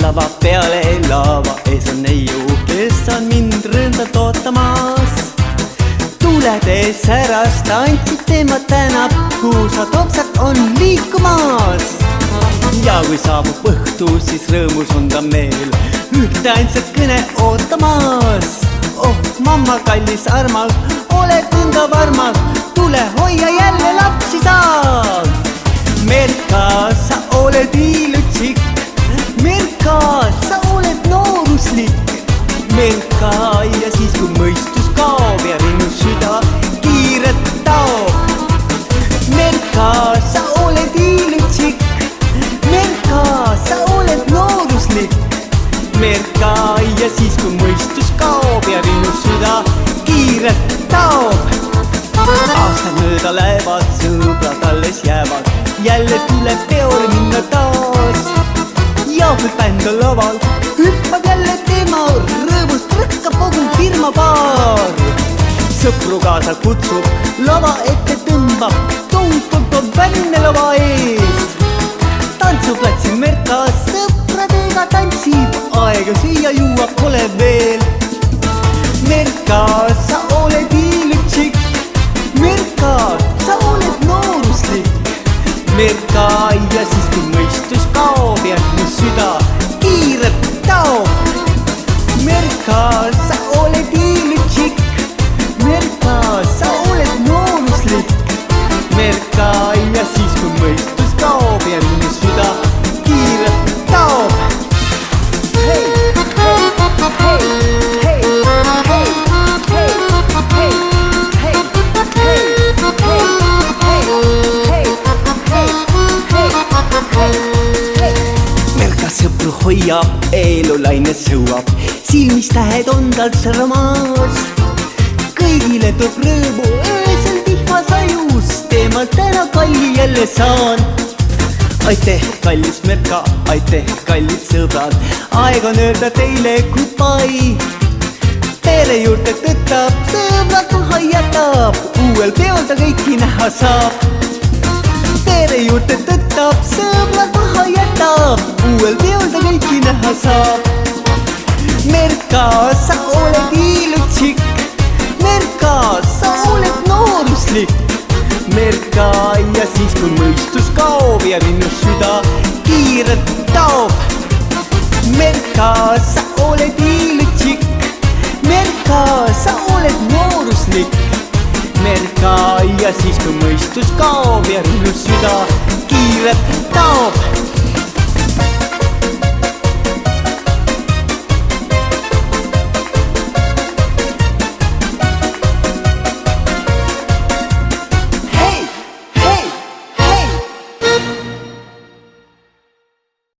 Lava peale lava ees on neiu, kes on mind rõõmsalt ootamas. Tuled ees särast, tantsid tema tänab, kuusatopsad on liikumas. Ja kui saabub õhtu, siis rõõmus on ta meel, ühte ainsat kõne ootamas. Oh, mamma kallis armas, ole tunda varmas, tule hoia jälle lapsi saab. Merka, sa oled ilutsik, Merka, sa oled nooruslik. Merka, ja siis kui mõistus kaob ja minu süda kiiret taob. Merka, sa oled ilutsik. Merka, sa oled nooruslik. Merka, ja siis kui mõistus kaob ja minu süda kiiret taob. Aastad mööda lähevad, sõbrad alles jäävad, jälle tuleb peole minna taas. Ja kui bänd on laval, hüppab jälle tema, rõõmust rõkkab kogu firma paar. Sõpru kaasa kutsub, lava ette tõmbab, tohutult on bände lava ees. Tantsuplatsil Merka sõpradega tantsib, aega süüa juua pole veel. Merka, sa oled ilutsik. Merka, sa oled nooruslik. Merka, ja siis kui mõistus kaob ja mu süda kiiret taob. Merka, sa oled ilutsik. Merka, sa oled nooruslik. Merka, ja siis kui mõistus kaob ja mu süda kiiret taob. Hei, hei, hei, hei, hei, hei, hei, hei, hei. Merka sõpru hoiab, elulaine sõuab, silmis tähed on tal sõrmas. Kõigile toob rõõmu öösel tihvas ajus, temalt täna kalli jälle saan. Aitäh, kallis Merka, aitäh, kallid sõbrad, aeg on öelda teile goodbye. Pere juurde tõttab, sõbrad maha jätab, uuel peol ta kõiki näha saab. Pere juurde tõttab, sõbrad maha jätab, uuel peol ta kõiki näha saab. Merka, sa oled ilutsik. Merka, sa oled nooruslik. Merka, ja siis kui mõistus kaob ja minu süda kiiret taob. Merka, sa oled ilutsik. Merka, sa oled nooruslik. Merka, ja siis kui mõistus kaob ja minu süda kiiret taob.